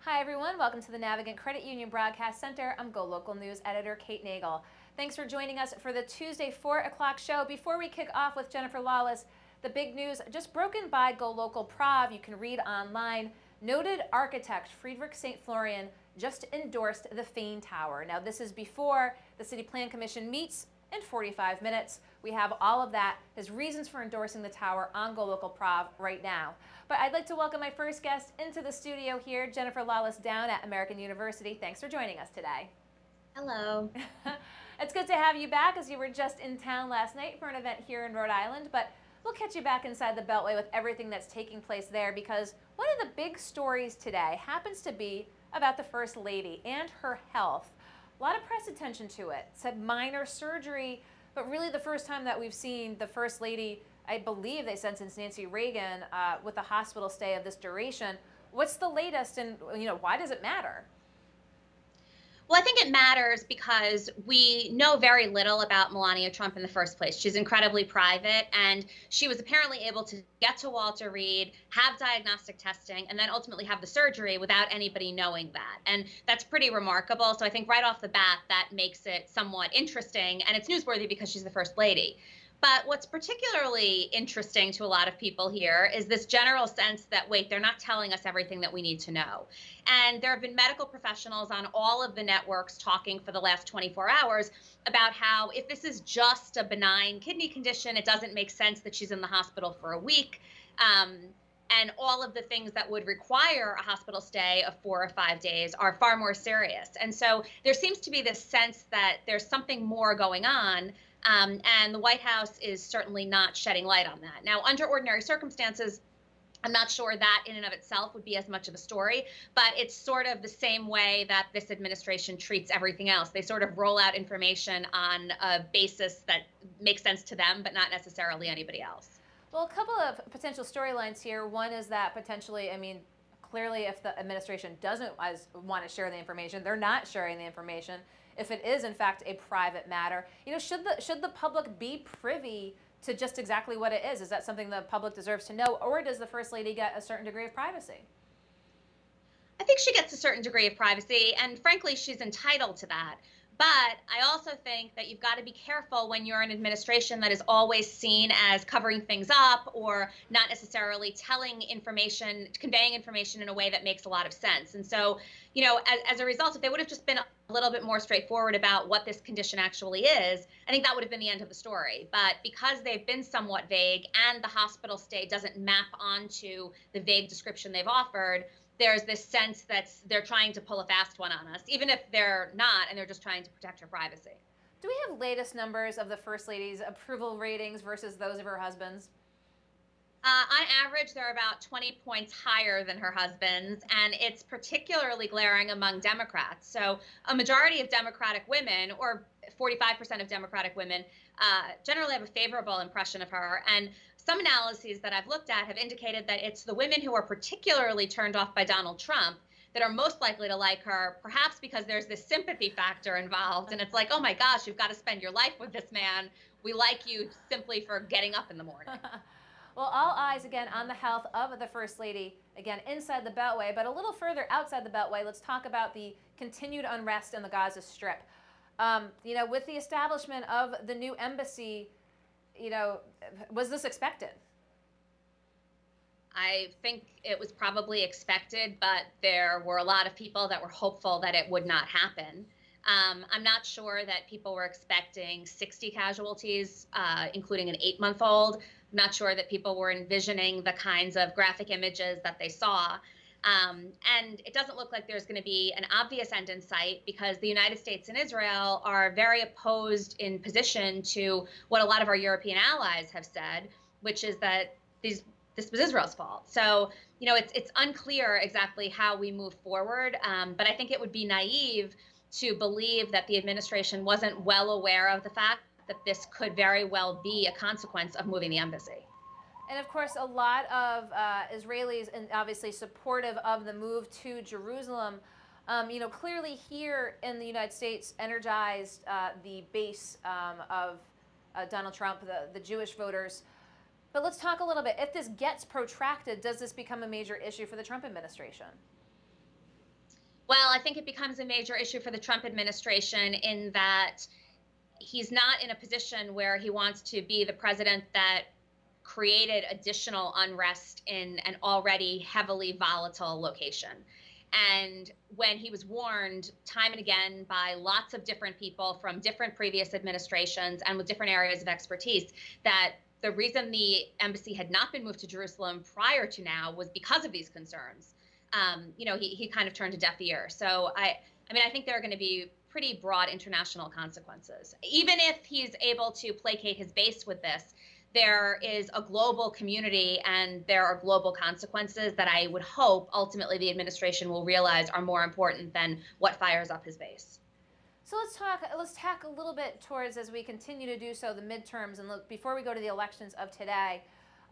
Hi everyone, welcome to the Navigant Credit Union Broadcast Center. I'm GoLocal News Editor Kate Nagel. Thanks for joining us for the Tuesday 4 o'clock show. Before we kick off with Jennifer Lawless, the big news just broken by GoLocal Prav, you can read online. Noted architect Friedrich St. Florian just endorsed the Fein Tower. Now this is before the City Plan Commission meets in 45 minutes. We have all of that, his reasons for endorsing the tower on GoLocal Prav right now. But I'd like to welcome my first guest into the studio here, Jennifer Lawless down at American University. Thanks for joining us today. Hello. It's good to have you back, as you were just in town last night for an event here in Rhode Island, but we'll catch you back inside the Beltway with everything that's taking place there, because one of the big stories today happens to be about the First Lady and her health. A lot of press attention to it. It's a minor surgery, but really the first time that we've seen the First Lady, I believe they said since Nancy Reagan, with a hospital stay of this duration. What's the latest, and why does it matter? Well, I think it matters because we know very little about Melania Trump in the first place. She's incredibly private, and she was apparently able to get to Walter Reed, have diagnostic testing, and then ultimately have the surgery without anybody knowing that. And that's pretty remarkable. So I think right off the bat, that makes it somewhat interesting, and it's newsworthy because she's the First Lady. But what's particularly interesting to a lot of people here is this general sense that, wait, they're not telling us everything that we need to know. And there have been medical professionals on all of the networks talking for the last 24 hours about how if this is just a benign kidney condition, it doesn't make sense that she's in the hospital for a week. And all of the things that would require a hospital stay of 4 or 5 days are far more serious. And so there seems to be this sense that there's something more going on. And the White House is certainly not shedding light on that. Now, under ordinary circumstances, I'm not sure that in and of itself would be as much of a story, but it's sort of the same way that this administration treats everything else. They sort of roll out information on a basis that makes sense to them, but not necessarily anybody else. Well, a couple of potential storylines here. One is that potentially, clearly if the administration doesn't want to share the information, they're not sharing the information. If it is in fact a private matter, should the public be privy to just exactly what it is? Is that something the public deserves to know, or does the First Lady get a certain degree of privacy? I think she gets a certain degree of privacy, and frankly, she's entitled to that. But I also think that you've got to be careful when you're an administration that is always seen as covering things up or not necessarily telling information, conveying information in a way that makes a lot of sense. And so, as a result, if they would have just been a little bit more straightforward about what this condition actually is, I think that would have been the end of the story. But because they've been somewhat vague and the hospital stay doesn't map onto the vague description they've offered, there's this sense that they're trying to pull a fast one on us, even if they're not, and they're just trying to protect her privacy. Do we have latest numbers of the First Lady's approval ratings versus those of her husband's? On average, they're about 20 points higher than her husband's, and it's particularly glaring among Democrats. So a majority of Democratic women, or 45% of Democratic women, generally have a favorable impression of her. And some analyses that I've looked at have indicated that it's the women who are particularly turned off by Donald Trump that are most likely to like her, perhaps because there's this sympathy factor involved. And it's like, oh my gosh, you've got to spend your life with this man. We like you simply for getting up in the morning. Well, all eyes again on the health of the First Lady, again inside the Beltway, but a little further outside the Beltway, let's talk about the continued unrest in the Gaza Strip. With the establishment of the new embassy, was this expected? I think it was probably expected, but there were a lot of people that were hopeful that it would not happen. I'm not sure that people were expecting 60 casualties, including an 8-month-old. I'm not sure that people were envisioning the kinds of graphic images that they saw. And it doesn't look like there's going to be an obvious end in sight, because the United States and Israel are very opposed in position to what a lot of our European allies have said, which is that this was Israel's fault. So, it's unclear exactly how we move forward. But I think it would be naive to believe that the administration wasn't well aware of the fact that this could very well be a consequence of moving the embassy. And of course, a lot of Israelis, and obviously supportive of the move to Jerusalem, clearly here in the United States, energized the base of Donald Trump, the Jewish voters. But let's talk a little bit. If this gets protracted, does this become a major issue for the Trump administration? Well, I think it becomes a major issue for the Trump administration in that he's not in a position where he wants to be the president that created additional unrest in an already heavily volatile location. And when he was warned time and again by lots of different people from different previous administrations and with different areas of expertise that the reason the embassy had not been moved to Jerusalem prior to now was because of these concerns. He kind of turned a deaf ear. So I think there are going to be pretty broad international consequences. Even if he's able to placate his base with this, there is a global community and there are global consequences that I would hope ultimately the administration will realize are more important than what fires up his base. So let's tack a little bit towards, as we continue to do so, the midterms, and look, before we go to the elections of today.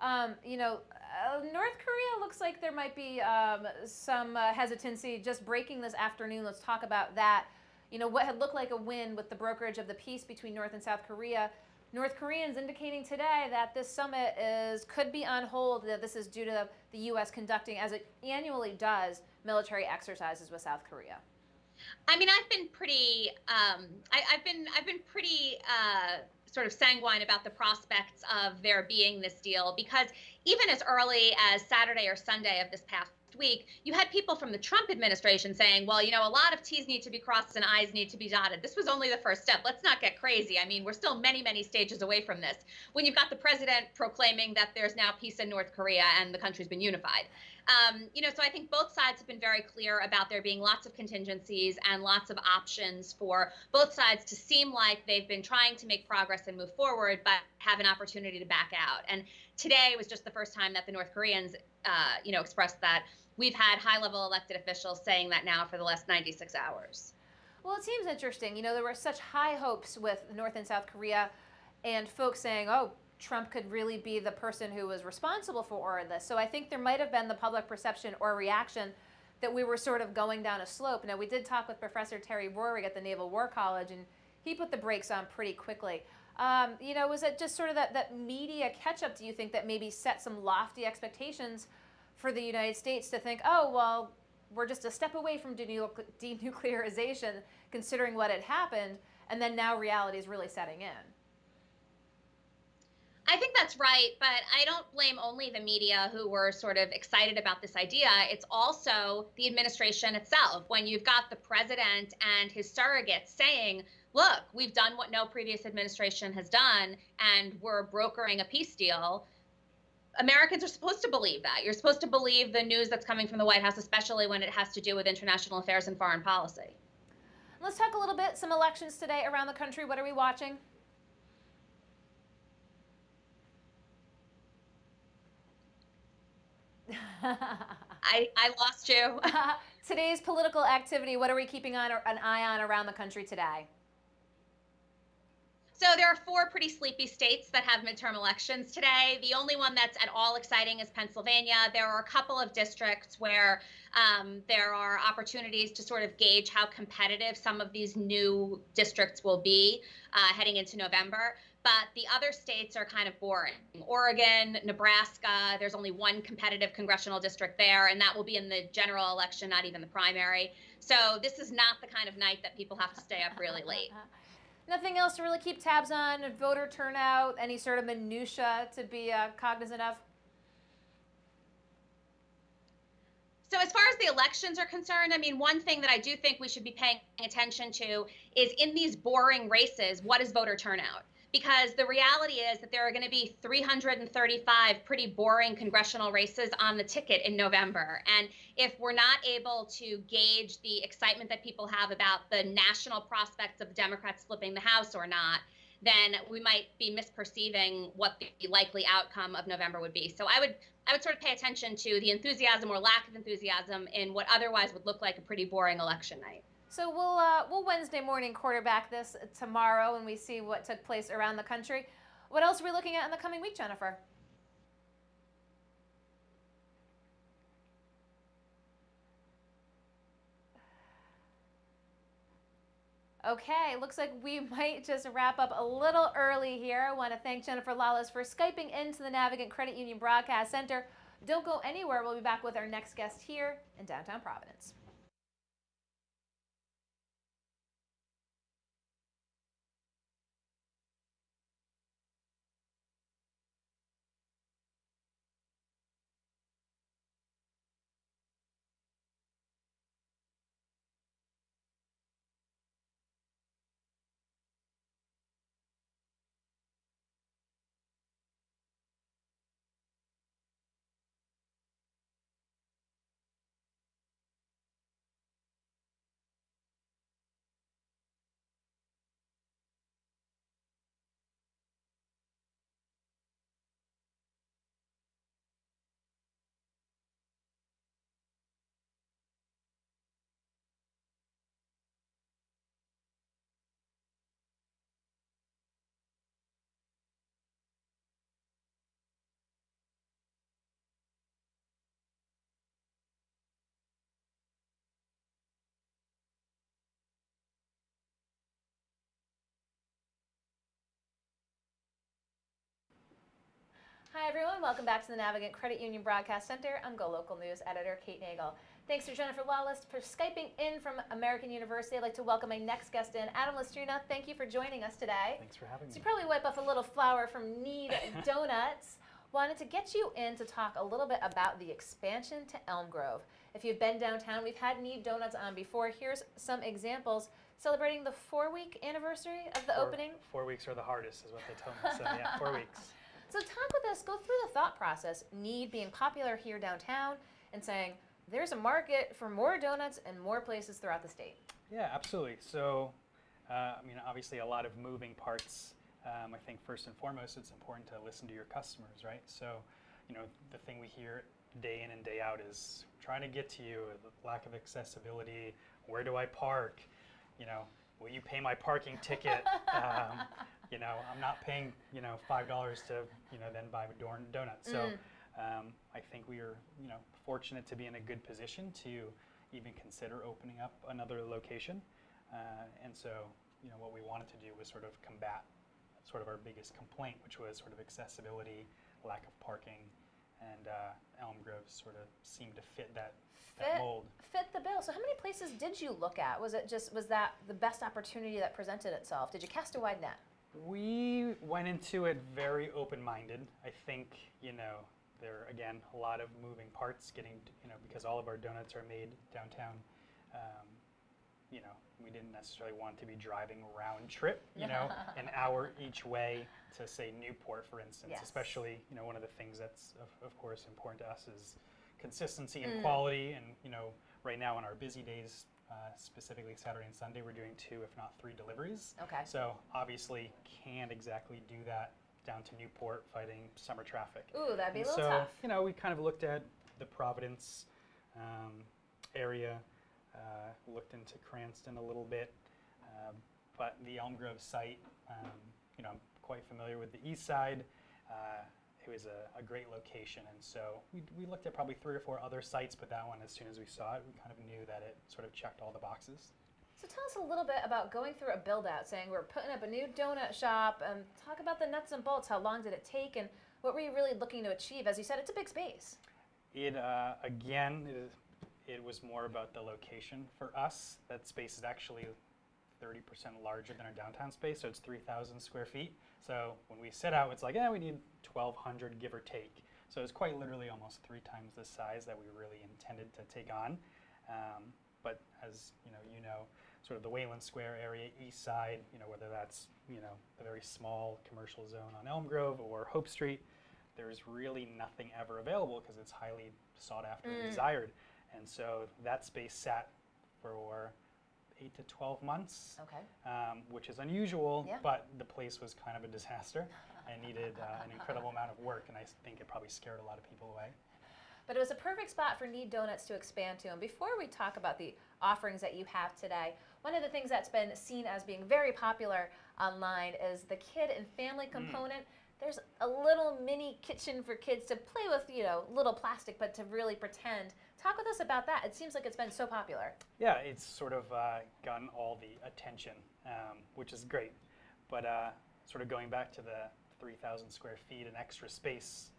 North Korea looks like there might be some hesitancy just breaking this afternoon. Let's talk about that. What had looked like a win with the brokerage of the peace between North and South Korea. North Koreans indicating today that this summit could be on hold, that this is due to the U.S. conducting, as it annually does, military exercises with South Korea. I mean, I've been pretty, I've been pretty sort of sanguine about the prospects of there being this deal, because even as early as Saturday or Sunday of this past week, you had people from the Trump administration saying, well, a lot of T's need to be crossed and I's need to be dotted. This was only the first step. Let's not get crazy. I mean, we're still many, many stages away from this. When you've got the president proclaiming that there's now peace in North Korea and the country's been unified. So I think both sides have been very clear about there being lots of contingencies and lots of options for both sides to seem like they've been trying to make progress and move forward, but have an opportunity to back out. And today was just the first time that the North Koreans, expressed that. We've had high-level elected officials saying that now for the last 96 hours. Well, it seems interesting. There were such high hopes with North and South Korea, and folks saying, oh, Trump could really be the person who was responsible for all of this. So I think there might have been the public perception or reaction that we were sort of going down a slope. Now, we did talk with Professor Terry Rohrig at the Naval War College, and he put the brakes on pretty quickly. Was it just sort of that media catch-up, do you think, that maybe set some lofty expectations for the United States to think, oh, well, we're just a step away from denuclearization, considering what had happened, and then now reality is really setting in? I think that's right, but I don't blame only the media who were sort of excited about this idea. It's also the administration itself. When you've got the president and his surrogates saying, look, we've done what no previous administration has done, and we're brokering a peace deal, Americans are supposed to believe that. You're supposed to believe the news that's coming from the White House, especially when it has to do with international affairs and foreign policy. Let's talk a little bit, some elections today around the country. What are we watching? I lost you. Today's political activity, what are we keeping an eye on around the country today? So there are 4 pretty sleepy states that have midterm elections today. The only one that's at all exciting is Pennsylvania. There are a couple of districts where there are opportunities to sort of gauge how competitive some of these new districts will be heading into November. But the other states are kind of boring. Oregon, Nebraska, there's only one competitive congressional district there, and that will be in the general election, not even the primary. So this is not the kind of night that people have to stay up really late. Nothing else to really keep tabs on? Voter turnout, any sort of minutia to be cognizant of? So as far as the elections are concerned, I mean, one thing that I do think we should be paying attention to is in these boring races, what is voter turnout? Because the reality is that there are going to be 335 pretty boring congressional races on the ticket in November. And if we're not able to gauge the excitement that people have about the national prospects of the Democrats flipping the House or not, then we might be misperceiving what the likely outcome of November would be. So I would sort of pay attention to the enthusiasm or lack of enthusiasm in what otherwise would look like a pretty boring election night. So we'll Wednesday morning quarterback this tomorrow when we see what took place around the country. What else are we looking at in the coming week, Jennifer? Okay, looks like we might just wrap up a little early here. I want to thank Jennifer Lawless for Skyping into the Navigant Credit Union Broadcast Center. Don't go anywhere. We'll be back with our next guest here in downtown Providence. Hi everyone, welcome back to the Navigant Credit Union Broadcast Center. I'm GoLocal News editor Kate Nagel. Thanks to Jennifer Lawless for Skyping in from American University. I'd like to welcome my next guest in, Adam Lestrina. Thank you for joining us today. Thanks for having me. So you probably wipe off a little flour from Need Donuts. Wanted to get you in to talk a little bit about the expansion to Elm Grove. If you've been downtown, we've had Need Donuts on before. Here's some examples celebrating the 4-week anniversary of the opening. 4 weeks are the hardest is what they tell me, so yeah, 4 weeks. So talk with us, go through the thought process, Need being popular here downtown and saying there's a market for more donuts and more places throughout the state. Yeah, absolutely. So, I mean, obviously a lot of moving parts. I think first and foremost, it's important to listen to your customers, right? So, you know, the thing we hear day in and day out is trying to get to you, the lack of accessibility, where do I park? You know, will you pay my parking ticket? You know, I'm not paying, you know, $5 to, you know, then buy a donut. So I think we are, you know, fortunate to be in a good position to even consider opening up another location. And so, you know, what we wanted to do was sort of combat sort of our biggest complaint, which was sort of accessibility, lack of parking, and Elm Grove sort of seemed to fit that mold. Fit the bill. So how many places did you look at? Was that the best opportunity that presented itself? Did you cast a wide net? We went into it very open-minded. I think, you know, there are, again, a lot of moving parts getting, you know, because all of our donuts are made downtown. You know, we didn't necessarily want to be driving round trip, you know, an hour each way to, say, Newport, for instance. Yes. Especially, you know, one of the things that's, of course, important to us is consistency and quality. And, you know, right now on our busy days, specifically Saturday and Sunday, we're doing 2, if not 3 deliveries. Okay. So obviously can't exactly do that down to Newport fighting summer traffic. Ooh, that'd be And a little so, tough. you know, we kind of looked at the Providence area, looked into Cranston a little bit, but the Elm Grove site, you know, I'm quite familiar with the east side. It was a great location, and so we looked at probably 3 or 4 other sites, but that one, as soon as we saw it, we kind of knew that it sort of checked all the boxes. So tell us a little bit about going through a build-out, saying we're putting up a new donut shop, and talk about the nuts and bolts. How long did it take, and what were you really looking to achieve? As you said, it's a big space. It, again, it was more about the location for us. That space is actually 30% larger than our downtown space, so it's 3,000 square feet. So when we set out, it's like, yeah, we need 1,200, give or take. So it's quite literally almost 3 times the size that we really intended to take on. But as you know, sort of the Wayland Square area, east side, you know, whether that's, you know, the very small commercial zone on Elm Grove or Hope Street, there's really nothing ever available because it's highly sought after and desired. And so that space sat for 8 to 12 months, which is unusual, but the place was kind of a disaster and needed an incredible amount of work, and I think it probably scared a lot of people away. But it was a perfect spot for Need Donuts to expand to. And before we talk about the offerings that you have today, one of the things that's been seen as being very popular online is the kid and family component. There's a little mini kitchen for kids to play with, you know, little plastic, but to really pretend. Talk with us about that. It seems like it's been so popular. Yeah, it's sort of gotten all the attention, which is great. But sort of going back to the 3,000 square feet and extra space,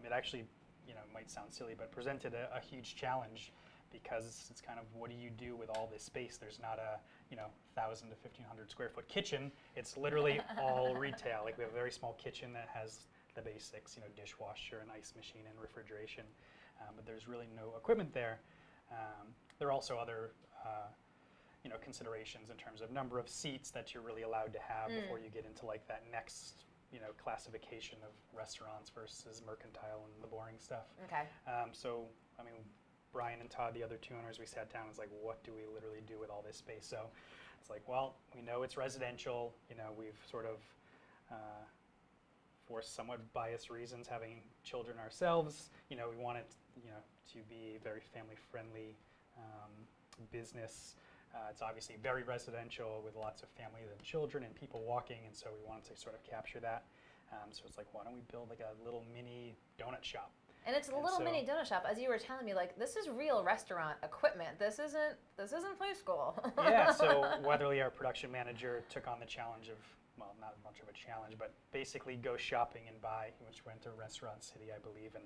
it actually, you know, might sound silly, but presented a huge challenge because it's kind of, what do you do with all this space? There's not a, you know, 1,000 to 1,500 square foot kitchen. It's literally all retail. Like, we have a very small kitchen that has the basics, you know, dishwasher and ice machine and refrigeration, but there's really no equipment there. There are also other, you know, considerations in terms of number of seats that you're really allowed to have before you get into like that next, you know, classification of restaurants versus mercantile and the boring stuff. Okay. So, I mean, Brian and Todd, the other 2 owners, we sat down and was like, what do we literally do with all this space? So it's like, well, we know it's residential. You know, we've sort of, for somewhat biased reasons, having children ourselves, you know, we wanted, you know, to be a very family-friendly business. It's obviously very residential with lots of families and children and people walking, and so we wanted to sort of capture that. So it's like, why don't we build like a little mini donut shop? And it's a little mini donut shop. As you were telling me, like, this is real restaurant equipment. This isn't play school. Yeah, so Weatherly, our production manager, took on the challenge of well, not much of a challenge, but basically go shopping and buy, which went to Restaurant City, I believe, and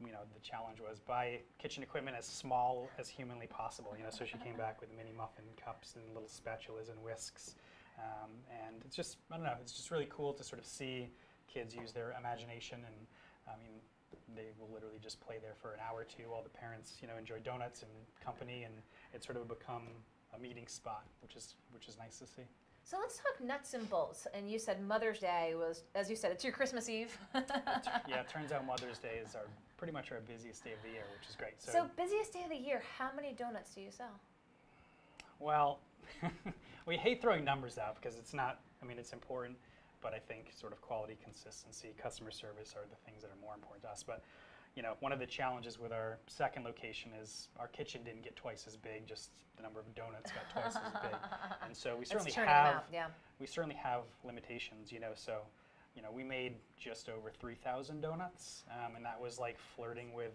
the challenge was buy kitchen equipment as small as humanly possible. So she came back with mini muffin cups and little spatulas and whisks, and it's just, I don't know, it's just really cool to sort of see kids use their imagination, and they will literally just play there for an hour or two while the parents, enjoy donuts and company, and it's sort of become a meeting spot, which is nice to see. So let's talk nuts and bolts. And you said Mother's Day was, as you said, it's your Christmas Eve. Yeah, it turns out Mother's Day is pretty much our busiest day of the year, which is great. So busiest day of the year, how many donuts do you sell? Well, we hate throwing numbers out because it's not, it's important, but I think sort of quality, consistency, customer service are the things that are more important to us. But one of the challenges with our second location is our kitchen didn't get twice as big, just the number of donuts got twice as big. And so we certainly have limitations, so we made just over 3,000 donuts, and that was like flirting with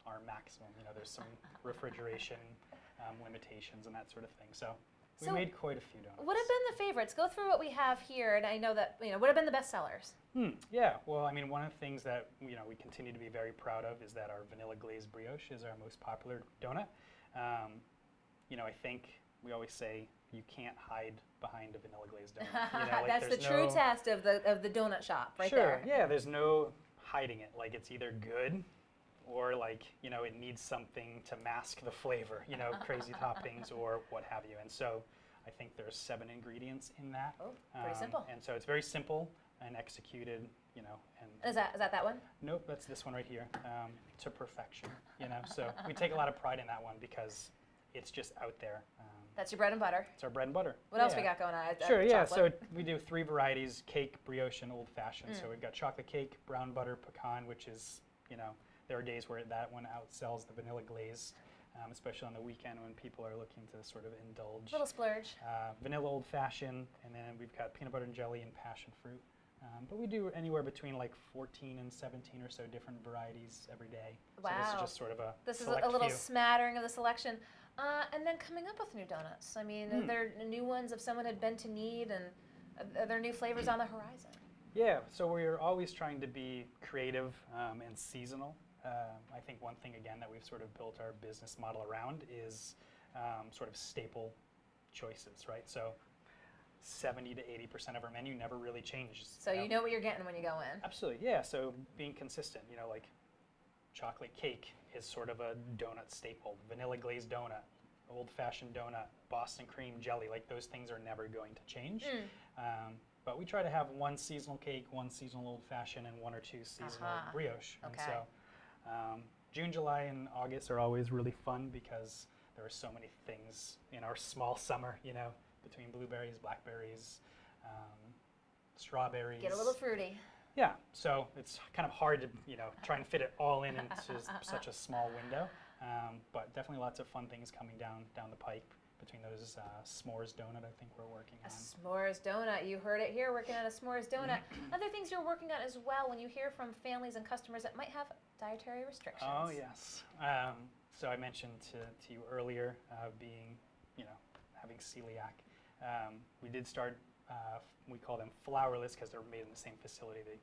our maximum. There's some refrigeration limitations and that sort of thing. So we made quite a few donuts. What have been the favorites? Go through what we have here, and I know that, what have been the best sellers? Yeah, well, one of the things that we continue to be very proud of is that our vanilla glazed brioche is our most popular donut. I think we always say you can't hide behind a vanilla glazed donut. That's the true test of the donut shop, right there. Sure, yeah, there's no hiding it. Like, it's either good or it needs something to mask the flavor, crazy toppings or what have you. And so I think there's 7 ingredients in that. Oh, pretty simple. And so it's very simple and executed, and is that one? Nope, that's this one right here, to perfection, So we take a lot of pride in that one because it's just out there. That's your bread and butter. It's our bread and butter. What else we got going on? Sure, yeah, so we do 3 varieties, cake, brioche, and old fashioned. So we've got chocolate cake, brown butter, pecan, which is, there are days where that one outsells the vanilla glazed, especially on the weekend when people are looking to sort of indulge. Little splurge. Vanilla old fashioned, and then we've got peanut butter and jelly and passion fruit. But we do anywhere between like 14 and 17 or so different varieties every day. Wow. So this is just sort of a This is select a little few. smattering of the selection. And then coming up with new donuts. Are there new ones if someone had been to need, and are there new flavors on the horizon? Yeah, so we're always trying to be creative and seasonal. I think one thing, again, that we've sort of built our business model around is sort of staple choices, right? So 70 to 80% of our menu never really changes. So you know what you're getting when you go in. Absolutely, yeah. So being consistent, like chocolate cake is sort of a donut staple. Vanilla glazed donut, old-fashioned donut, Boston cream jelly, like those things are never going to change. But we try to have 1 seasonal cake, 1 seasonal old-fashioned, and 1 or 2 seasonal brioche. Okay. And so June, July, and August are always really fun because there are so many things in our small summer, between blueberries, blackberries, strawberries. Get a little fruity. Yeah, so it's kind of hard to, try and fit it all in into such a small window. But definitely lots of fun things coming down the pike between those s'mores donut I think we're working on. A s'mores donut. You heard it here, working on a s'mores donut. Other things you're working on as well when you hear from families and customers that might have dietary restrictions. Oh, yes. So I mentioned to you earlier being, having celiac. We did start, we call them flourless because they're made in the same facility. They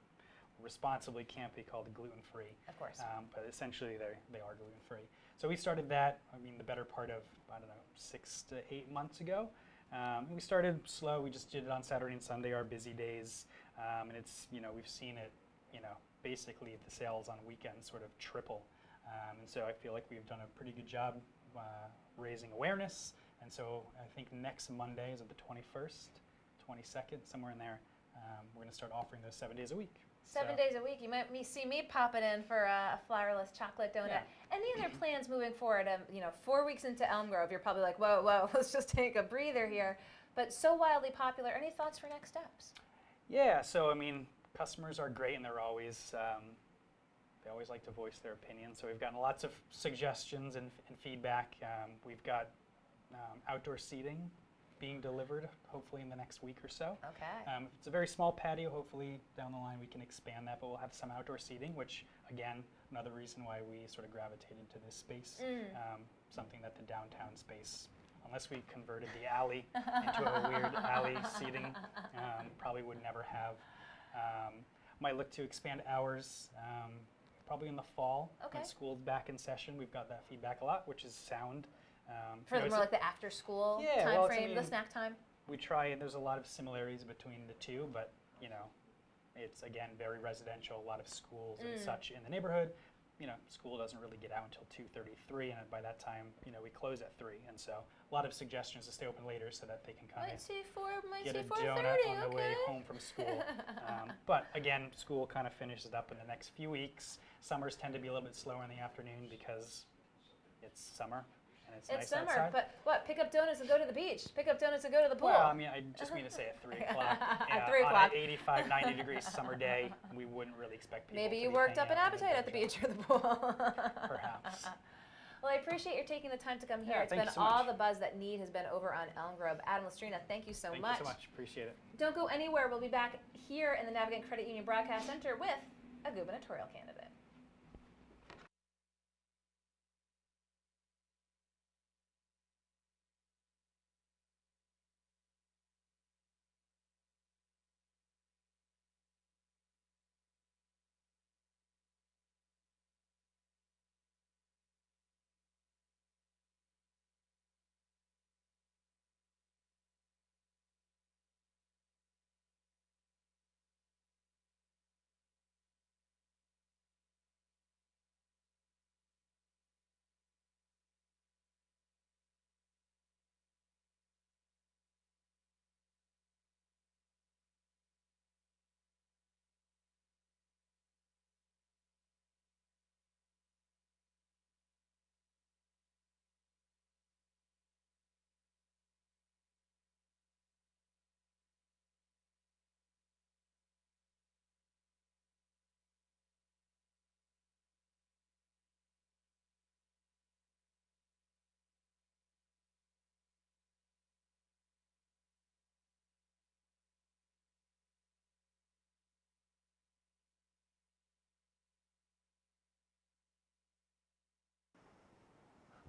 responsibly can't be called gluten-free. Of course. But essentially they are gluten-free. So we started that, the better part of, 6 to 8 months ago. And we started slow. We just did it on Saturday and Sunday, our busy days. And it's, we've seen it, basically the sales on weekends sort of triple. And so I feel like we've done a pretty good job raising awareness. And so I think next Monday, is it the 21st, 22nd, somewhere in there, we're going to start offering those 7 days a week. 7 days a week. You might see me popping in for a flourless chocolate donut. Yeah. Any other plans moving forward? 4 weeks into Elm Grove, you're probably like, whoa, let's just take a breather here. But so wildly popular. Any thoughts for next steps? Yeah, so customers are great, and they're always they always like to voice their opinion. So we've gotten lots of suggestions and feedback. We've got outdoor seating being delivered, hopefully in the next week or so. Okay. It's a very small patio. Hopefully down the line we can expand that, but we'll have some outdoor seating, which again, another reason why we sort of gravitated to this space. Something that the downtown space unless we converted the alley into a weird alley seating, probably would never have. Might look to expand hours, probably in the fall when school's back in session. We've got that feedback a lot, which is sound. For more like the after school time frame, the snack time? We try, and there's a lot of similarities between the two, but you know, it's again very residential, a lot of schools and such in the neighborhood. You know, school doesn't really get out until 2:33, and by that time, you know, we close at 3. And so a lot of suggestions to stay open later so that they can kind of get a donut on the way home from school. But again, school kind of finishes up in the next few weeks. Summers tend to be a little bit slower in the afternoon because it's summer. It's nice summer, outside. but what? Pick up donuts and go to the beach. Pick up donuts and go to the pool. Well, I mean, I just mean to say at 3 o'clock. At 3 o'clock. On an 85, 90 degrees summer day, we wouldn't really expect people Maybe to you be worked up hanging an out in appetite at the beach or the pool. Perhaps. Well, I appreciate you taking the time to come here. Yeah, It's been so all much. the buzz that Need has been over on Elm Grove. Adam Lestrina, thank you so much. Thank you so much. Appreciate it. Don't go anywhere. We'll be back here in the Navigant Credit Union Broadcast Center with a gubernatorial candidate.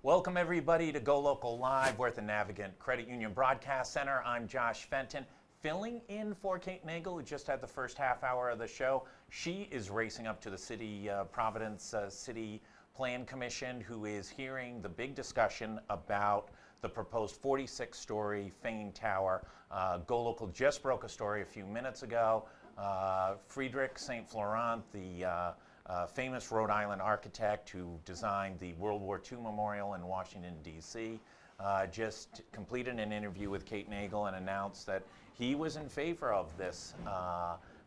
Welcome everybody to GoLocal Live. We're at the Navigant Credit Union Broadcast Center. I'm Josh Fenton, filling in for Kate Nagel, who just had the first half hour of the show. She is racing up to the City Providence City Plan Commission, who is hearing the big discussion about the proposed 46-story Fane Tower. GoLocal just broke a story a few minutes ago. Friedrich St. Florent, the famous Rhode Island architect who designed the World War II Memorial in Washington, D.C., just completed an interview with Kate Nagel and announced that he was in favor of this,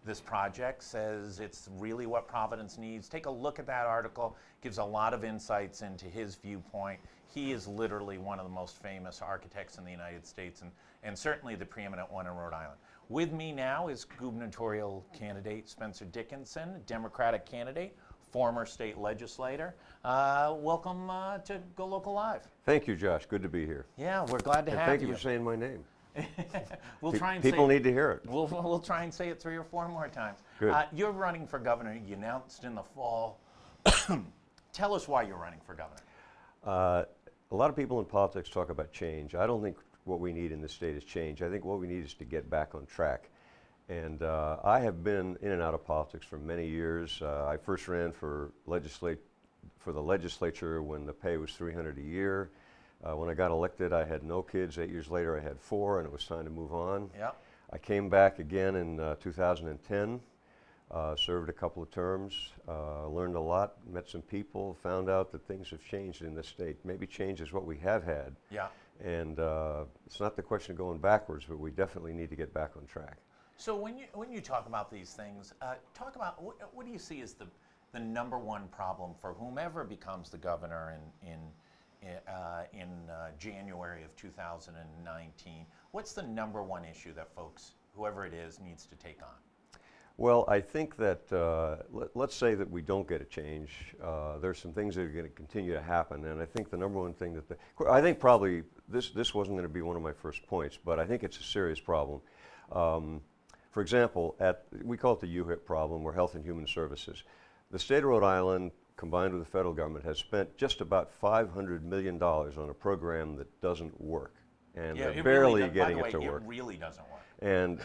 this project, says it's really what Providence needs. Take a look at that article, gives a lot of insights into his viewpoint. He is literally one of the most famous architects in the United States and certainly the preeminent one in Rhode Island. With me now is gubernatorial candidate Spencer Dickinson, Democratic candidate, former state legislator. Welcome to GoLocal Live. Thank you, Josh. Good to be here. Yeah, we're glad to have Thank you. you for saying my name. We'll try and people say need to hear it. We'll try and say it 3 or 4 more times. Good. You're running for governor. You announced in the fall. Tell us why you're running for governor. A lot of people in politics talk about change. I don't think what we need in this state is change. I think what we need is to get back on track. And I have been in and out of politics for many years. I first ran for the legislature when the pay was $300 a year. When I got elected, I had no kids. 8 years later, I had 4, and it was time to move on. Yeah. I came back again in 2010, served a couple of terms, learned a lot, met some people, found out that things have changed in this state. Maybe change is what we have had. Yeah. And it's not the question of going backwards, but we definitely need to get back on track. So when you talk about these things, talk about what do you see as the number one problem for whomever becomes the governor in January of 2019? What's the number one issue that folks, whoever it is, needs to take on? Well, I think that, let's say that we don't get a change. There's some things that are going to continue to happen, and I think the number one thing that, I think probably this wasn't going to be one of my first points, but I think it's a serious problem. For example, we call it the UHIP problem, or Health and Human Services. The state of Rhode Island combined with the federal government, has spent just about $500 million on a program that doesn't work. And they're barely getting it to work. It really doesn't work. And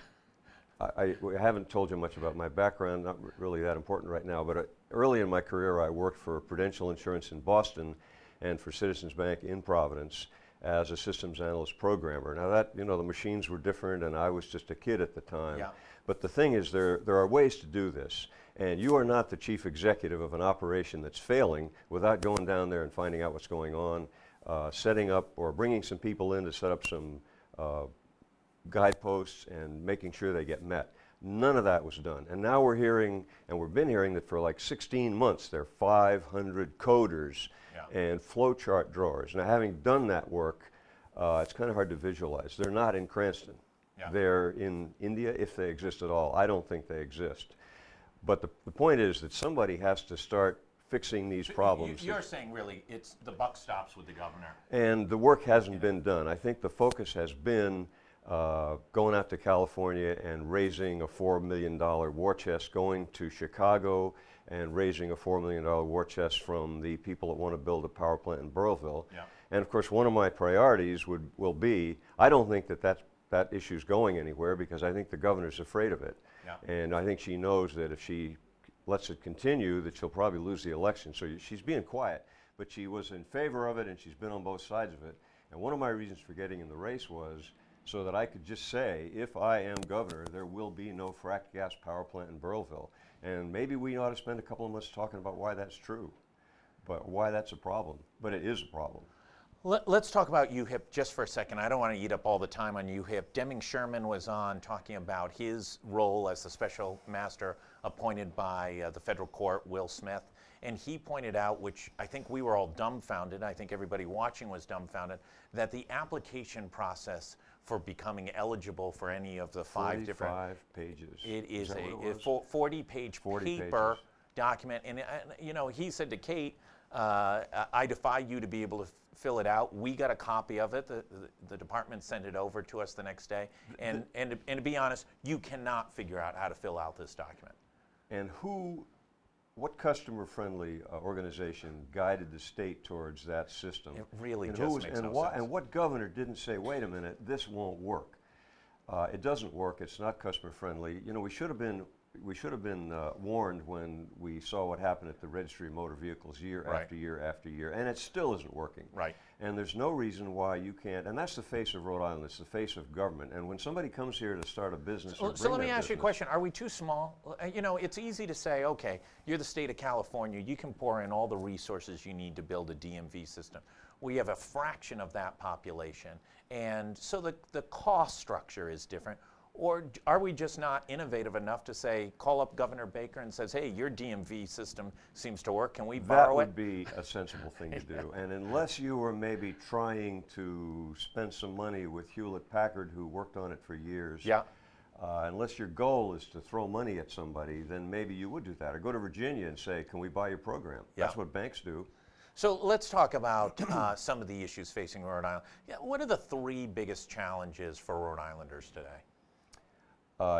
I haven't told you much about my background, not really that important right now, but early in my career I worked for Prudential Insurance in Boston and for Citizens Bank in Providence as a systems analyst programmer. Now that, the machines were different and I was just a kid at the time. Yeah. But the thing is, there are ways to do this. And you are not the chief executive of an operation that's failing without going down there and finding out what's going on, setting up or bringing some people in to set up some guideposts and making sure they get met. None of that was done. And now we're hearing, and we've been hearing that for like 16 months, there are 500 coders and flowchart drawers. Now, having done that work, it's kind of hard to visualize. They're not in Cranston. Yeah. They're in India, if they exist at all. I don't think they exist. But the point is that somebody has to start fixing these problems. You're saying really it's the buck stops with the governor. And the work hasn't been done. I think the focus has been going out to California and raising a $4 million war chest, going to Chicago and raising a $4 million war chest from the people that want to build a power plant in Burrillville. Yeah. And of course, one of my priorities will be, I don't think that issue's going anywhere because I think the governor's afraid of it. Yeah. And I think she knows that if she lets it continue, that she'll probably lose the election. So she's being quiet, but she was in favor of it and she's been on both sides of it. And one of my reasons for getting in the race was so that I could just say, if I am governor, there will be no fracked gas power plant in Burrillville. And maybe we ought to spend a couple of months talking about why that's true, but why that's a problem. But it is a problem. Let's talk about UHIP just for a second. I don't want to eat up all the time on UHIP. Deming Sherman was on talking about his role as the special master appointed by the federal court, Will Smith. And he pointed out, which I think we were all dumbfounded, I think everybody watching was dumbfounded, that the application process for becoming eligible for any of the 5 different... 45 pages. It is a 40-page 40 paper pages. document. And, he said to Kate, I defy you to be able to fill it out. We got a copy of it. The department sent it over to us the next day. And to be honest, you cannot figure out how to fill out this document. And what customer-friendly organization guided the state towards that system? It really and just makes no sense. And what governor didn't say, wait a minute, this won't work? It doesn't work. It's not customer-friendly. We should have been warned when we saw what happened at the Registry of Motor Vehicles year Right. after year after year, and it still isn't working. Right. And there's no reason why you can't, and that's the face of Rhode Island, it's the face of government. And when somebody comes here to start a business So let me ask you a question. Are we too small? It's easy to say, okay, you're the state of California, you can pour in all the resources you need to build a DMV system. We have a fraction of that population, and so the cost structure is different. Or are we just not innovative enough to say, call up Governor Baker and says, hey, your DMV system seems to work, can we borrow it? That would be a sensible thing to do. And unless you were maybe trying to spend some money with Hewlett-Packard, who worked on it for years, Yeah. Unless your goal is to throw money at somebody, then maybe you would do that. Or go to Virginia and say, can we buy your program? Yeah. That's what banks do. So let's talk about some of the issues facing Rhode Island. Yeah, what are the 3 biggest challenges for Rhode Islanders today?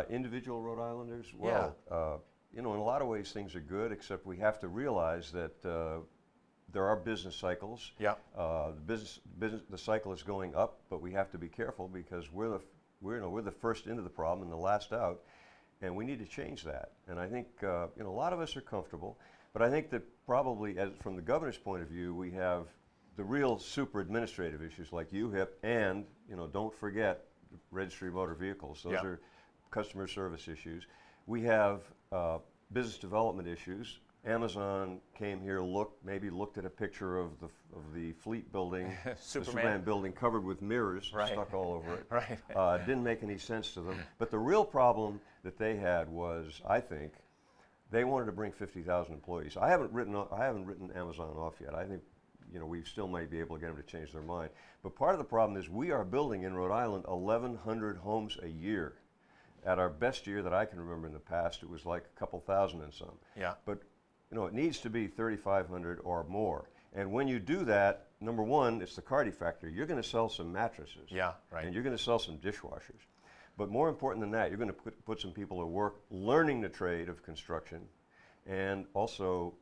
Individual Rhode Islanders, well, in a lot of ways things are good, except we have to realize that there are business cycles. Yeah. The cycle is going up, but we have to be careful because we're the first into the problem and the last out, and we need to change that. And I think a lot of us are comfortable, but I think that probably, from the governor's point of view, we have the real super administrative issues like UHIP, and don't forget the Registry of Motor Vehicles. Those are customer service issues. We have business development issues. Amazon came here, looked at a picture of the Fleet building, Superman building covered with mirrors stuck all over it. Right. Didn't make any sense to them. But the real problem that they had was, I think, they wanted to bring 50,000 employees. I haven't written Amazon off yet. I think we still might be able to get them to change their mind. But part of the problem is we are building in Rhode Island 1,100 homes a year. At our best year that I can remember in the past, it was like a couple thousand and some. Yeah. But it needs to be 3,500 or more. And when you do that, number one, it's the Cardi factor. You're going to sell some mattresses. Yeah, right. And you're going to sell some dishwashers. But more important than that, you're going to put some people to work learning the trade of construction, and also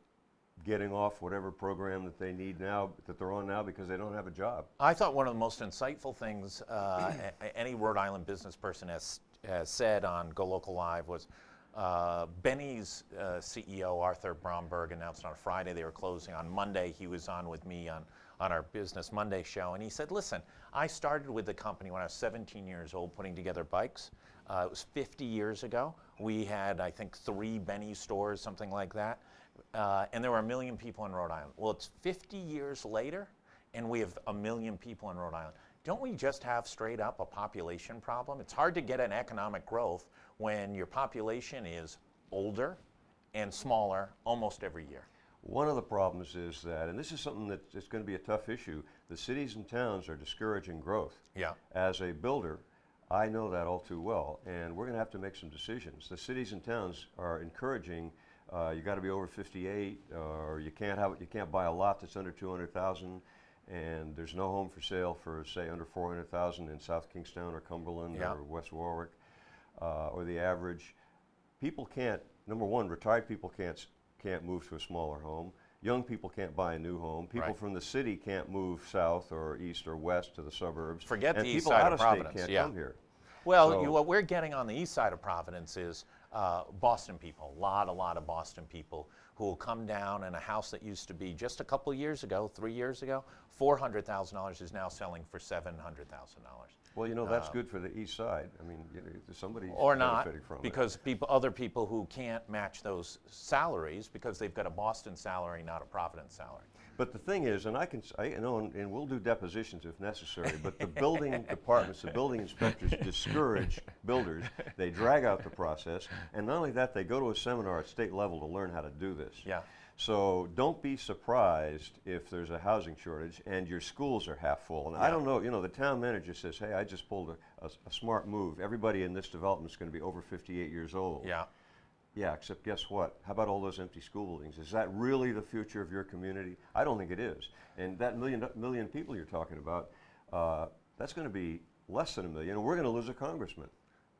getting off whatever program that they need now, that they're on now, because they don't have a job. I thought one of the most insightful things any Rhode Island business person has said on GoLocal Live was Benny's CEO, Arthur Bromberg, announced on a Friday they were closing. On Monday, he was on with me on our Business Monday show, and he said, listen, I started with the company when I was 17 years old putting together bikes. It was 50 years ago. We had, I think, 3 Benny stores, something like that. And there were 1 million people in Rhode Island. Well, it's 50 years later, and we have 1 million people in Rhode Island. Don't we just have straight up a population problem? It's hard to get an economic growth when your population is older and smaller almost every year. One of the problems is that, and this is something that's going to be a tough issue, the cities and towns are discouraging growth. Yeah. As a builder, I know that all too well, and we're going to have to make some decisions. The cities and towns are encouraging you got to be over 58, or you can't buy a lot that's under 200,000, and there's no home for sale for, say, under 400,000 in South Kingstown or Cumberland or West Warwick, or the average. People can't. Number one, retired people can't move to a smaller home. Young people can't buy a new home. People from the city can't move south or east or west to the suburbs. Forget and the east people side out of of Providence. state can't come here. Well, So- what we're getting on the east side of Providence is Boston people, a lot of Boston people who will come down, and a house that used to be just a couple years ago, 3 years ago, $400,000 is now selling for $700,000. Well, you know, that's good for the east side. I mean, you know, somebody's Or not, benefiting from it. because other people who can't match those salaries because they've got a Boston salary, not a Providence salary. But the thing is, and I know, and we'll do depositions if necessary, but the building departments, the building inspectors discourage builders. They drag out the process, and not only that, they go to a seminar at state level to learn how to do this. Yeah. So don't be surprised if there's a housing shortage and your schools are half full. And I don't know, you know, the town manager says, hey, I just pulled a smart move. Everybody in this development is going to be over 58 years old. Yeah. Yeah, except guess what? How about all those empty school buildings? Is that really the future of your community? I don't think it is. And that million people you're talking about, that's going to be less than 1 million, and we're going to lose a congressman.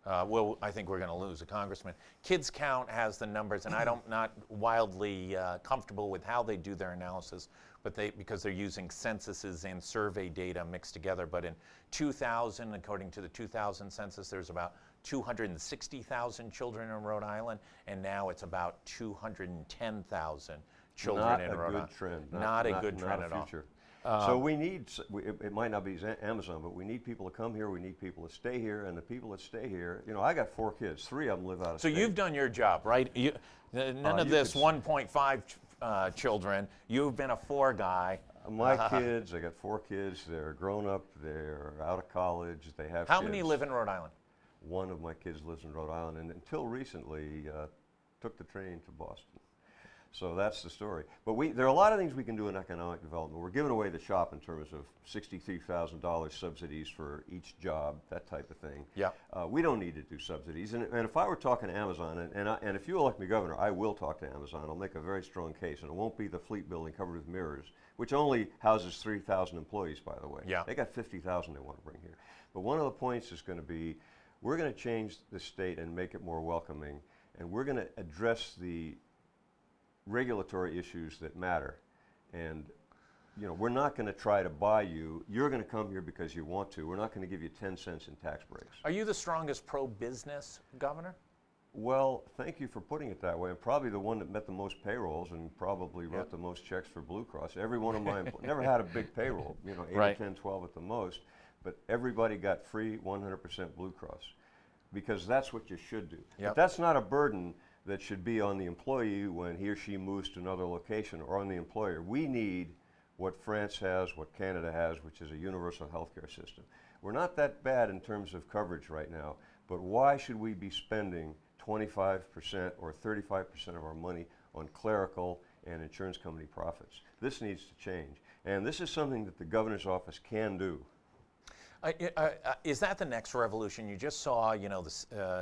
Well, I think we're going to lose a congressman. Kids Count has the numbers, and I'm not wildly comfortable with how they do their analysis, but because they're using censuses and survey data mixed together. But in 2000, according to the 2000 census, there's about 260,000 children in Rhode Island, and now it's about 210,000 children in Rhode Island. Not a good trend. Not a good trend at all. So we need, it might not be Amazon, but we need people to come here, we need people to stay here, and the people that stay here, you know, I got 4 kids, 3 of them live out of state. So you've done your job, right? None of this 1.5 children. You've been a 4 guy. My kids, I got 4 kids, they're grown up, they're out of college, they have How kids. many live in Rhode Island? One of my kids lives in Rhode Island, and until recently, took the train to Boston. So that's the story. But there are a lot of things we can do in economic development. We're giving away the shop in terms of $63,000 subsidies for each job, that type of thing. Yeah. We don't need to do subsidies. And if I were talking to Amazon, and if you elect me governor, I will talk to Amazon. I'll make a very strong case, and it won't be the fleet building covered with mirrors, which only houses 3,000 employees, by the way. Yeah. They got 50,000 they want to bring here. But one of the points is going to be, we're going to change the state and make it more welcoming, and we're going to address the regulatory issues that matter. And you know, we're not going to try to buy you. You're going to come here because you want to. We're not going to give you 10 cents in tax breaks. Are you the strongest pro-business governor? Well, thank you for putting it that way. I'm probably the one that met the most payrolls and probably wrote the most checks for Blue Cross. Every one of my never had a big payroll, you know, 8 or 10, 12 at the most, but everybody got free 100% Blue Cross because that's what you should do. But that's not a burden that should be on the employee when he or she moves to another location, or on the employer. We need what France has, what Canada has, which is a universal healthcare system. We're not that bad in terms of coverage right now, but why should we be spending 25% or 35% of our money on clerical and insurance company profits? This needs to change. And this is something that the governor's office can do. Is that the next revolution? You just saw, you know,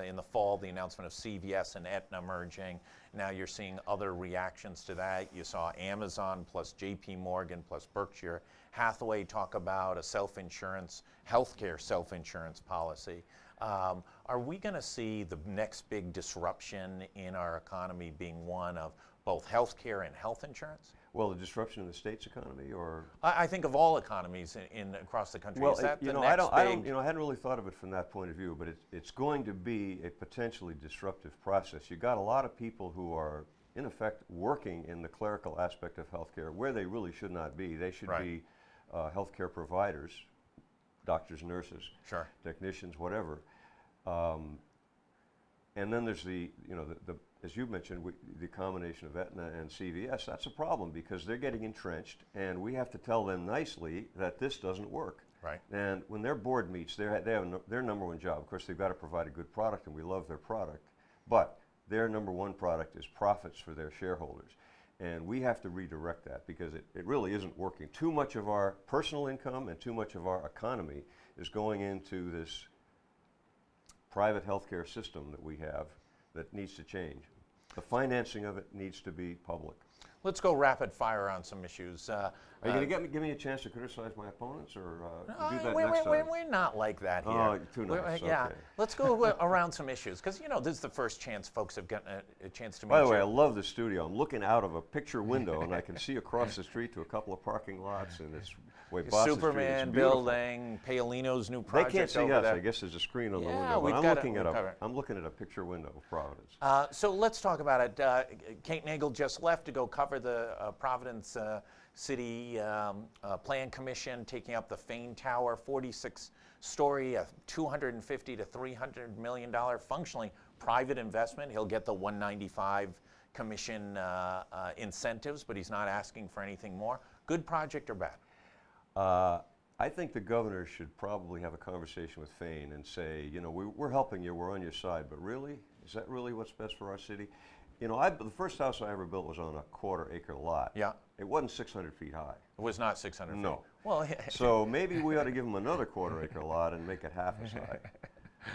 in the fall, the announcement of CVS and Aetna merging. Now you're seeing other reactions to that. You saw Amazon plus JP Morgan plus Berkshire Hathaway talk about a self-insurance, healthcare self-insurance policy. Are we going to see the next big disruption in our economy being one of both health care and health insurance? Well, the disruption in the state's economy, or I think of all economies across the country. well, Is that the I next don't, big? I hadn't really thought of it from that point of view, but it's going to be a potentially disruptive process. You got a lot of people who are, in effect, working in the clerical aspect of healthcare where they really should not be. They should be healthcare providers, doctors, nurses, Sure. technicians, whatever. And then there's the as you mentioned, the combination of Aetna and CVS. That's a problem because they're getting entrenched, and we have to tell them nicely that this doesn't work. Right. And when their board meets, they have their number one job. Of course, they've got to provide a good product, and we love their product. But their number one product is profits for their shareholders. And we have to redirect that because it really isn't working. Too much of our personal income and too much of our economy is going into this private healthcare system that we have that needs to change. The financing of it needs to be public. Let's go rapid fire on some issues. Are you going to give me a chance to criticize my opponents, or do that we're, next time? we're not like that here. Oh, too nice. Yeah, Okay. let's go around some issues because this is the first chance folks have gotten a chance to meet By the you. way, I love the studio. I'm looking out of a picture window, and I can see across the street to a couple of parking lots, and it's way Boston Street. Superman It's beautiful. building, Paolino's new They project can't see over us. there. I guess there's a screen on the Yeah, window. we've But got it. I'm looking at a picture window of Providence. So let's talk about it. Kate Nagel just left to go cover the Providence City Plan Commission, taking up the Fane Tower, 46-story, $250 to $300 million, functionally private investment. He'll get the 195 commission incentives, but he's not asking for anything more. Good project or bad? I think the governor should probably have a conversation with Fane and say, we're helping you, we're on your side, but really, is that really what's best for our city? The first house I ever built was on a quarter-acre lot. Yeah. It wasn't 600 feet high. It was not 600 feet. No. Well, So maybe we ought to give them another quarter-acre lot and make it half as high.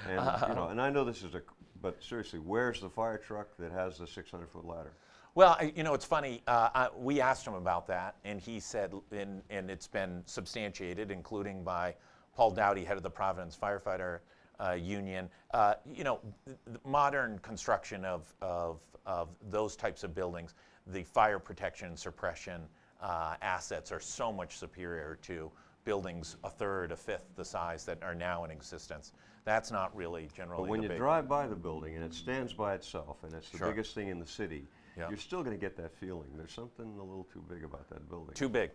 And and I know this is but seriously, where's the fire truck that has the 600-foot ladder? Well, it's funny. We asked him about that, and he said, and it's been substantiated, including by Paul Dowdy, head of the Providence Firefighter Union. The modern construction of those types of buildings, the fire protection, suppression assets are so much superior to buildings a third, a fifth the size that are now in existence. That's not really generally But when the you big. drive by the building and it stands by itself and it's the Sure. biggest thing in the city, Yeah. you're still going to get that feeling. There's something a little too big about that building. Too big.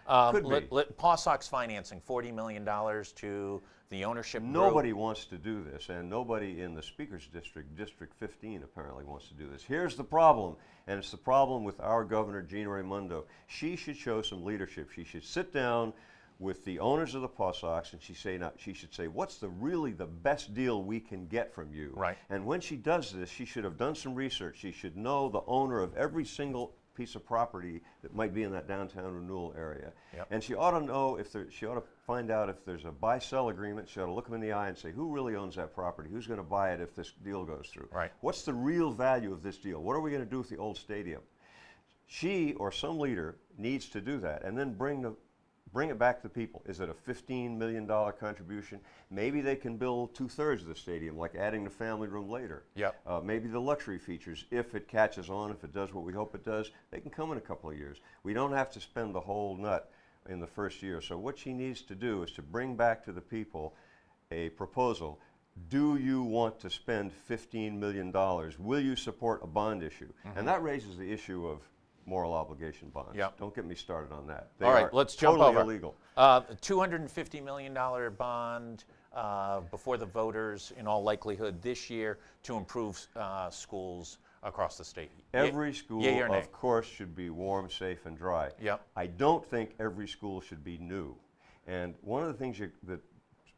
Could be. Paw Sox financing, $40 million to the ownership group. Nobody wants to do this, and nobody in the Speaker's District, District 15, apparently wants to do this. Here's the problem, and it's the problem with our governor, Gina Raimondo. She should show some leadership. She should sit down with the owners of the Paw Sox, and she should say, what's really the best deal we can get from you? Right. And when she does this, she should have done some research. She should know the owner of every single piece of property that might be in that downtown renewal area. Yep. And she ought to know she ought to find out if there's a buy-sell agreement. She ought to look them in the eye and say, who really owns that property? Who's going to buy it if this deal goes through? Right. What's the real value of this deal? What are we going to do with the old stadium? She or some leader needs to do that and then bring it back to the people. Is it a $15 million contribution? Maybe they can build 2/3 of the stadium, like adding the family room later. Yep. Maybe the luxury features, if it catches on, if it does what we hope it does, they can come in a couple of years. We don't have to spend the whole nut in the first year. So what she needs to do is to bring back to the people a proposal. Do you want to spend $15 million? Will you support a bond issue? Mm-hmm. And that raises the issue of moral obligation bonds. Yep. Don't get me started on that. They All right, are let's jump totally over. illegal. $250 million bond before the voters, in all likelihood, this year to improve schools across the state. Every school, yay or nay? of course, should be warm, safe, and dry. Yep. I don't think every school should be new. And one of the things that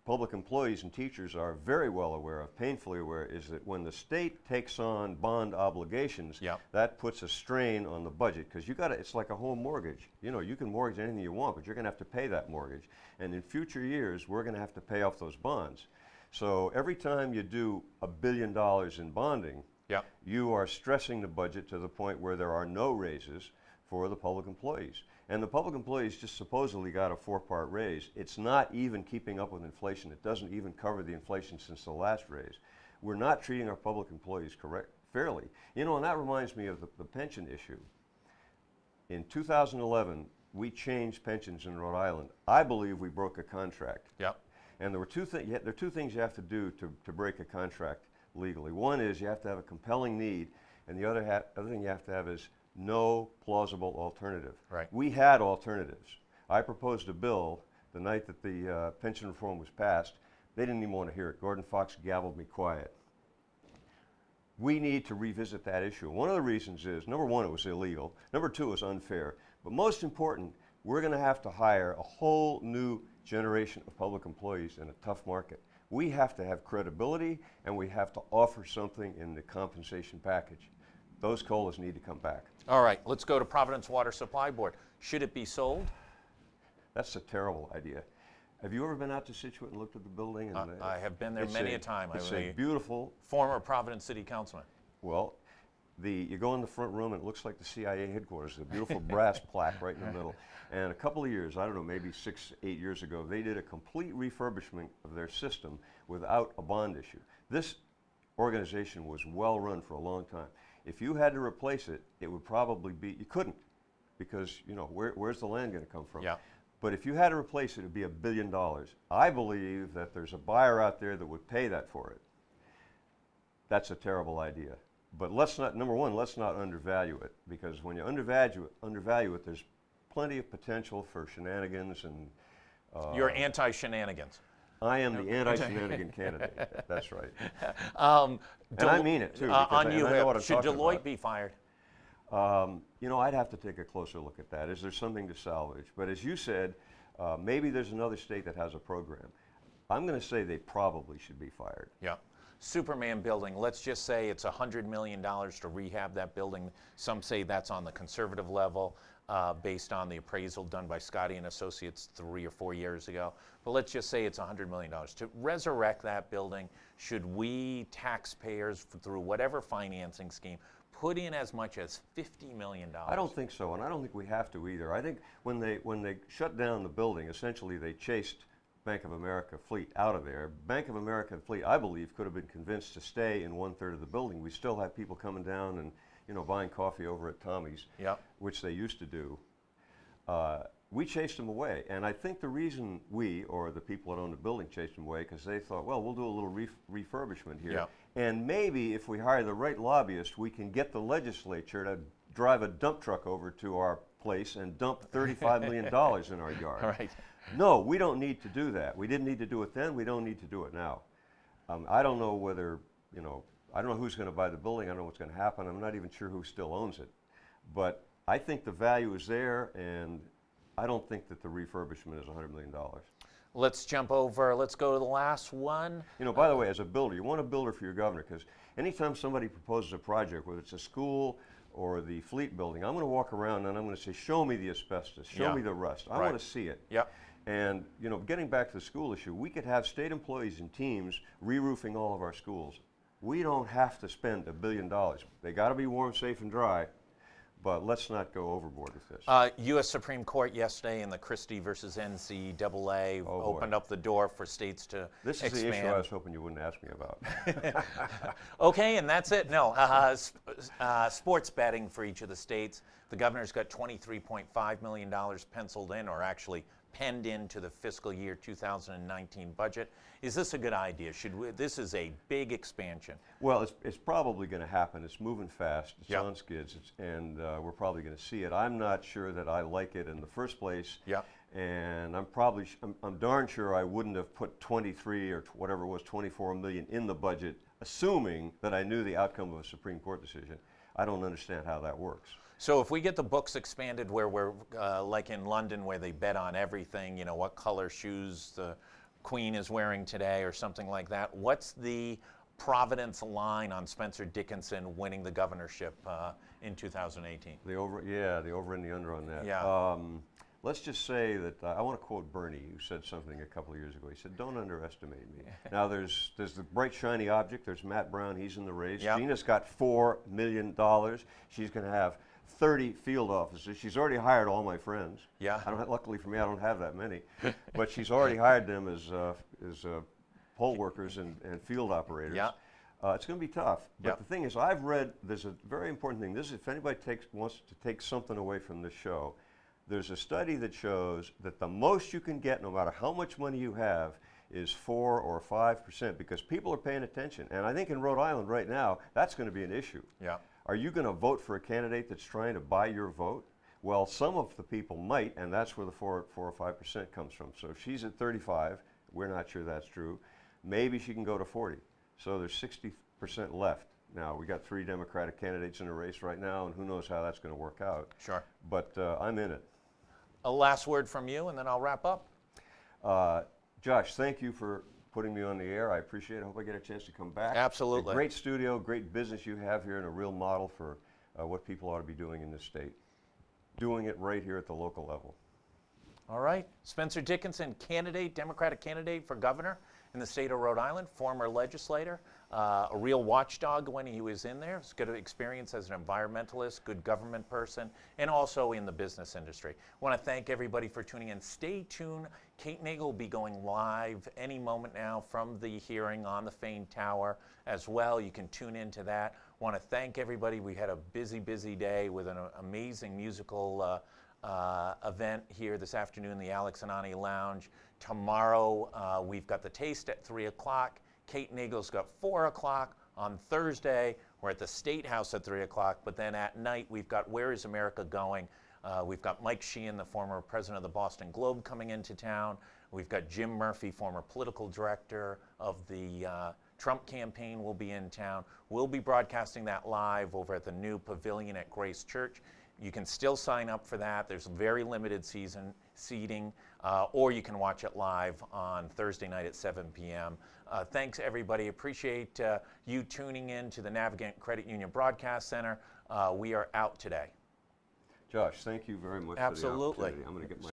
public employees and teachers are very well aware of, painfully aware, is that when the state takes on bond obligations, Yep. that puts a strain on the budget because it's like a home mortgage. You can mortgage anything you want, but you're going to have to pay that mortgage. And in future years, we're going to have to pay off those bonds. So every time you do $1 billion in bonding, Yep. you are stressing the budget to the point where there are no raises for the public employees. And the public employees just supposedly got a 4-part raise. It's not even keeping up with inflation. It doesn't even cover the inflation since the last raise. We're not treating our public employees fairly. You know, and that reminds me of the pension issue. In 2011, we changed pensions in Rhode Island. I believe we broke a contract. Yep. And there were there are two things you have to do to break a contract legally. One is you have to have a compelling need, and the other thing you have to have is no plausible alternative. Right. We had alternatives. I proposed a bill the night that the pension reform was passed. They didn't even want to hear it. Gordon Fox gavelled me quiet. We need to revisit that issue. One of the reasons is, number one, it was illegal. Number two, it was unfair. But most important, we're going to have to hire a whole new generation of public employees in a tough market. We have to have credibility, and we have to offer something in the compensation package. Those COLAs need to come back. All right, let's go to Providence Water Supply Board. Should it be sold? That's a terrible idea. Have you ever been out to Situate and looked at the building? And I have been there many a time. It's a beautiful... Former Providence City Councilman. Well, you go in the front room and it looks like the CIA headquarters, a beautiful brass plaque right in the middle. And a couple of years, I don't know, maybe 6, 8 years ago, they did a complete refurbishment of their system without a bond issue. This organization was well run for a long time. If you had to replace it, it would probably be, you couldn't, because, you know, where's the land going to come from? Yeah. But if you had to replace it, it would be $1 billion. I believe that there's a buyer out there that would pay that for it. That's a terrible idea. But let's not, number one, let's not undervalue it, because when you undervalue it, there's plenty of potential for shenanigans and... You're anti-shenanigans. I am the anti-shenanigan candidate. That's right. And I mean it, too. Should Deloitte be fired? You know, I'd have to take a closer look at that. Is there something to salvage? But as you said, maybe there's another state that has a program. I'm going to say they probably should be fired. Yeah. Superman building, let's just say it's $100 million to rehab that building. Some say that's on the conservative level based on the appraisal done by Scotty and Associates 3 or 4 years ago. But let's just say it's $100 million. To resurrect that building, should we taxpayers, through whatever financing scheme, put in as much as $50 million? I don't think so, and I don't think we have to either. I think when they shut down the building, essentially they chased Bank of America fleet out of there. Bank of America fleet, I believe, could have been convinced to stay in 1/3 of the building. We still have people coming down and, you know, buying coffee over at Tommy's, yep, which they used to do. We chased them away, and I think the reason we, or the people that own the building, chased them away because they thought, well, we'll do a little refurbishment here, yep, and maybe if we hire the right lobbyist, we can get the legislature to drive a dump truck over to our place and dump $35 million in our yard. Right. No, we don't need to do that. We didn't need to do it then. We don't need to do it now. I don't know whether, you know, I don't know who's going to buy the building. I don't know what's going to happen. I'm not even sure who still owns it. But I think the value is there, and I don't think that the refurbishment is $100 million. Let's jump over. Let's go to the last one. You know, by the way, as a builder, you want a builder for your governor, because anytime somebody proposes a project, whether it's a school or the fleet building, I'm going to walk around and I'm going to say, show me the asbestos, show me the rust. I want to see it. Yep. And, you know, getting back to the school issue, we could have state employees and teams re-roofing all of our schools. We don't have to spend $1 billion. They got to be warm, safe, and dry, but let's not go overboard with this. U.S. Supreme Court yesterday in the Christie versus NCAA opened up the door for states to This is expand. the issue I was hoping you wouldn't ask me about. Okay, and that's it. No, sports betting for each of the states. The governor's got $23.5 million penciled in, or actually penned into the fiscal year 2019 budget. Is this a good idea? This is a big expansion. Well, it's probably going to happen. It's moving fast. It's yep, on skids, and we're probably going to see it. I'm not sure that I like it in the first place. Yep. And I'm darn sure I wouldn't have put 23 or whatever it was, 24 million in the budget, assuming that I knew the outcome of a Supreme Court decision. I don't understand how that works. So if we get the books expanded where we're like in London where they bet on everything, you know, what color shoes the Queen is wearing today or something like that, what's the Providence line on Spencer Dickinson winning the governorship in 2018? The over and the under on that. Yeah. Let's just say that I want to quote Bernie, who said something a couple of years ago. He said, "Don't underestimate me." Now there's the bright shiny object. There's Matt Brown. He's in the race. Yep. Gina's got $4 million. She's going to have 30 field officers. She's already hired all my friends. Yeah. Luckily for me, I don't have that many, but she's already hired them as poll workers and field operators. Yeah. It's going to be tough. But Yep. the thing is, I've read, there's a very important thing. This is if anybody wants to take something away from this show, there's a study that shows that the most you can get, no matter how much money you have, is 4 or 5% because people are paying attention. And I think in Rhode Island right now, that's going to be an issue. Yeah. Are you going to vote for a candidate that's trying to buy your vote? Well, some of the people might, and that's where the 4 or 5% comes from. So if she's at 35, we're not sure that's true. Maybe she can go to 40. So there's 60% left. Now, we got 3 Democratic candidates in a race right now, and who knows how that's going to work out. Sure. But I'm in it. A last word from you, and then I'll wrap up. Josh, thank you for putting me on the air. I appreciate it. I hope I get a chance to come back. Absolutely. A great studio, great business you have here, and a real model for what people ought to be doing in this state. Doing it right here at the local level. All right. Spencer Dickinson, candidate, Democratic candidate for governor in the state of Rhode Island, former legislator, a real watchdog when he was in there. It's good experience as an environmentalist, good government person, and also in the business industry. I want to thank everybody for tuning in. Stay tuned. Kate Nagel will be going live any moment now from the hearing on the Fane Tower as well. You can tune into that. I want to thank everybody. We had a busy, busy day with an amazing musical event here this afternoon, the Alex and Ani Lounge. Tomorrow, we've got the Taste at 3 o'clock. Kate Nagel's got 4 o'clock. On Thursday, we're at the State House at 3 o'clock. But then at night, we've got Where is America Going? We've got Mike Sheehan, the former president of the Boston Globe, coming into town. We've got Jim Murphy, former political director of the Trump campaign, will be in town. We'll be broadcasting that live over at the new pavilion at Grace Church. You can still sign up for that. There's very limited seating, or you can watch it live on Thursday night at 7 p.m. Thanks, everybody. Appreciate you tuning in to the Navigant Credit Union Broadcast Center. We are out today. Josh, thank you very much Absolutely. for the opportunity. I'm going to get my